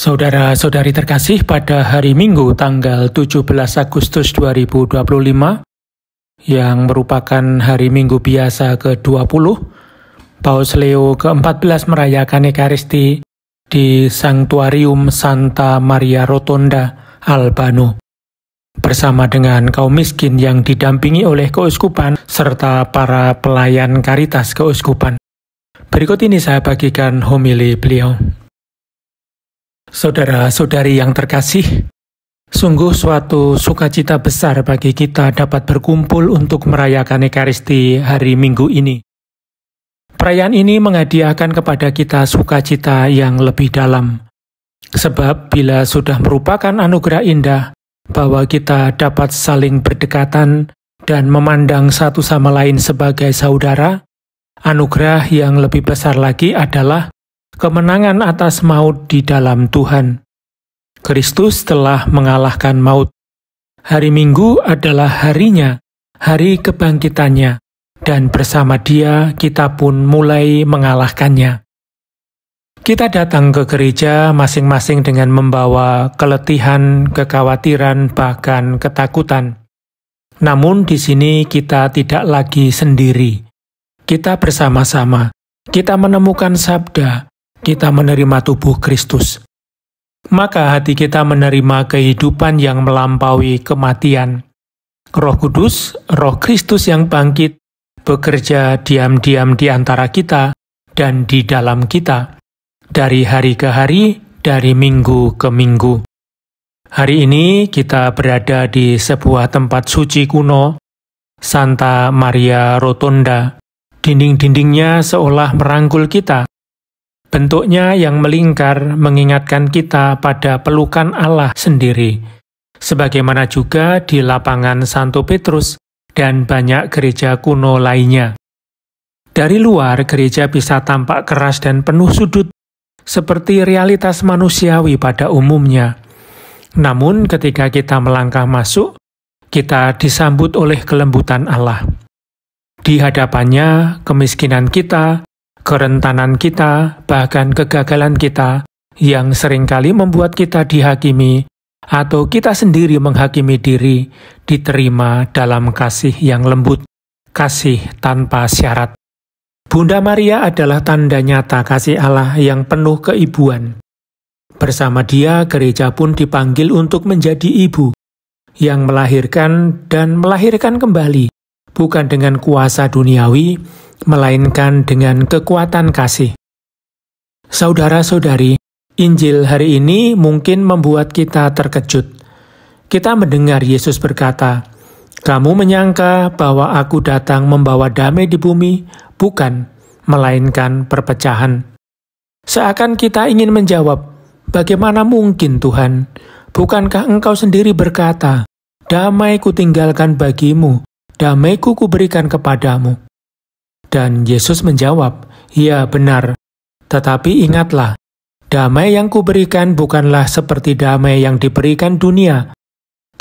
Saudara-saudari terkasih, pada hari Minggu tanggal 17 Agustus 2025 yang merupakan hari Minggu biasa ke-20, Paus Leo ke-14 merayakan Ekaristi di Sanktuarium Santa Maria Rotonda, Albano, bersama dengan kaum miskin yang didampingi oleh keuskupan serta para pelayan karitas keuskupan. Berikut ini saya bagikan homili beliau. Saudara-saudari yang terkasih, sungguh suatu sukacita besar bagi kita dapat berkumpul untuk merayakan Ekaristi hari Minggu ini. Perayaan ini menghadiahkan kepada kita sukacita yang lebih dalam. Sebab bila sudah merupakan anugerah indah bahwa kita dapat saling berdekatan dan memandang satu sama lain sebagai saudara, anugerah yang lebih besar lagi adalah kemenangan atas maut di dalam Tuhan. Kristus telah mengalahkan maut. Hari Minggu adalah harinya, hari kebangkitannya, dan bersama Dia kita pun mulai mengalahkannya. Kita datang ke gereja masing-masing dengan membawa keletihan, kekhawatiran, bahkan ketakutan. Namun di sini kita tidak lagi sendiri. Kita bersama-sama. Kita menemukan sabda. Kita menerima tubuh Kristus. Maka hati kita menerima kehidupan yang melampaui kematian. Roh Kudus, Roh Kristus yang bangkit, bekerja diam-diam di antara kita dan di dalam kita, dari hari ke hari, dari minggu ke minggu. Hari ini kita berada di sebuah tempat suci kuno, Santa Maria Rotonda. Dinding-dindingnya seolah merangkul kita. Bentuknya yang melingkar mengingatkan kita pada pelukan Allah sendiri, sebagaimana juga di lapangan Santo Petrus dan banyak gereja kuno lainnya. Dari luar, gereja bisa tampak keras dan penuh sudut, seperti realitas manusiawi pada umumnya. Namun ketika kita melangkah masuk, kita disambut oleh kelembutan Allah. Di hadapannya, kemiskinan kita, kerentanan kita, bahkan kegagalan kita yang seringkali membuat kita dihakimi atau kita sendiri menghakimi diri, diterima dalam kasih yang lembut, kasih tanpa syarat. Bunda Maria adalah tanda nyata kasih Allah yang penuh keibuan. Bersama Dia, gereja pun dipanggil untuk menjadi ibu yang melahirkan dan melahirkan kembali, bukan dengan kuasa duniawi, melainkan dengan kekuatan kasih. Saudara-saudari, Injil hari ini mungkin membuat kita terkejut. Kita mendengar Yesus berkata, "Kamu menyangka bahwa aku datang membawa damai di bumi? Bukan, melainkan perpecahan." Seakan kita ingin menjawab, "Bagaimana mungkin Tuhan? Bukankah Engkau sendiri berkata, 'Damai kutinggalkan bagimu, damai kuberikan kepadamu'?" Dan Yesus menjawab, "Ya benar, tetapi ingatlah, damai yang kuberikan bukanlah seperti damai yang diberikan dunia.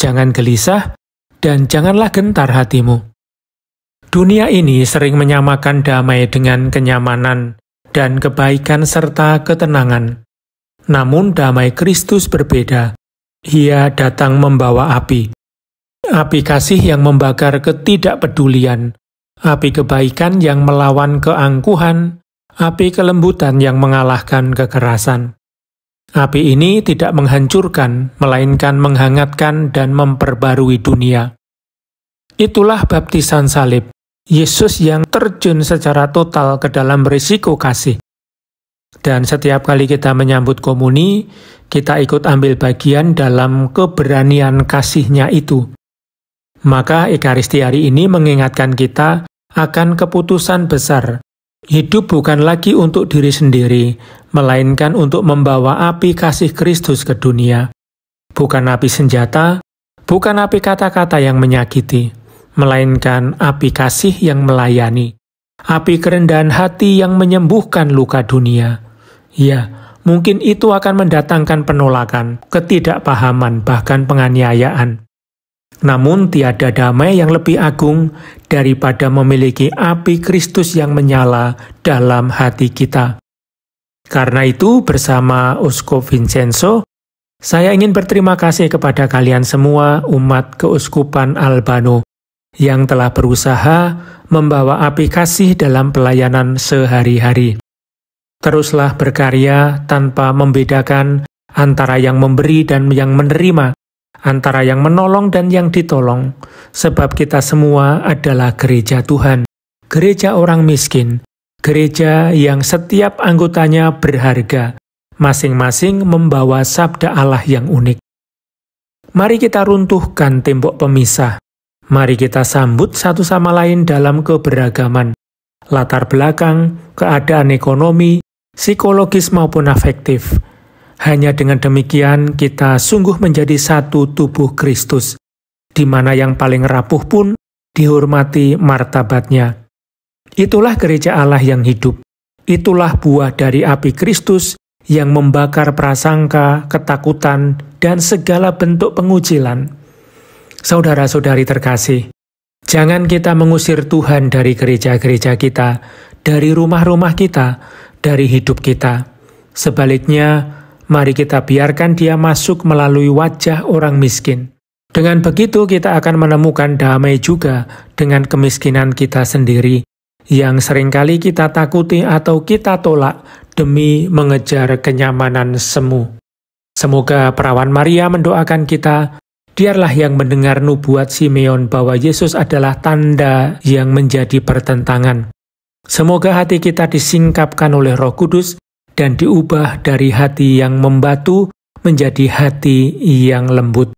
Jangan gelisah dan janganlah gentar hatimu." Dunia ini sering menyamakan damai dengan kenyamanan dan kebaikan serta ketenangan. Namun damai Kristus berbeda. Ia datang membawa api. Api kasih yang membakar ketidakpedulian. Api kebaikan yang melawan keangkuhan, api kelembutan yang mengalahkan kekerasan. Api ini tidak menghancurkan, melainkan menghangatkan dan memperbarui dunia. Itulah baptisan salib, Yesus yang terjun secara total ke dalam risiko kasih. Dan setiap kali kita menyambut komuni, kita ikut ambil bagian dalam keberanian kasih-Nya itu. Maka Ekaristi hari ini mengingatkan kita akan keputusan besar. Hidup bukan lagi untuk diri sendiri, melainkan untuk membawa api kasih Kristus ke dunia. Bukan api senjata, bukan api kata-kata yang menyakiti, melainkan api kasih yang melayani. Api kerendahan hati yang menyembuhkan luka dunia. Ya, mungkin itu akan mendatangkan penolakan, ketidakpahaman, bahkan penganiayaan. Namun tiada damai yang lebih agung daripada memiliki api Kristus yang menyala dalam hati kita. Karena itu, bersama Uskup Vincenzo, saya ingin berterima kasih kepada kalian semua umat Keuskupan Albano yang telah berusaha membawa api kasih dalam pelayanan sehari-hari. Teruslah berkarya tanpa membedakan antara yang memberi dan yang menerima, antara yang menolong dan yang ditolong, sebab kita semua adalah gereja Tuhan, gereja orang miskin, gereja yang setiap anggotanya berharga, masing-masing membawa sabda Allah yang unik. Mari kita runtuhkan tembok pemisah. Mari kita sambut satu sama lain dalam keberagaman, latar belakang, keadaan ekonomi, psikologis maupun afektif. Hanya dengan demikian kita sungguh menjadi satu tubuh Kristus, di mana yang paling rapuh pun dihormati martabatnya. Itulah gereja Allah yang hidup. Itulah buah dari api Kristus yang membakar prasangka, ketakutan, dan segala bentuk pengucilan. Saudara-saudari terkasih, jangan kita mengusir Tuhan dari gereja-gereja kita, dari rumah-rumah kita, dari hidup kita. Sebaliknya, mari kita biarkan Dia masuk melalui wajah orang miskin. Dengan begitu kita akan menemukan damai juga dengan kemiskinan kita sendiri, yang seringkali kita takuti atau kita tolak demi mengejar kenyamanan semu. Semoga perawan Maria mendoakan kita, biarlah yang mendengar nubuat Simeon bahwa Yesus adalah tanda yang menjadi pertentangan. Semoga hati kita disingkapkan oleh Roh Kudus dan diubah dari hati yang membatu menjadi hati yang lembut.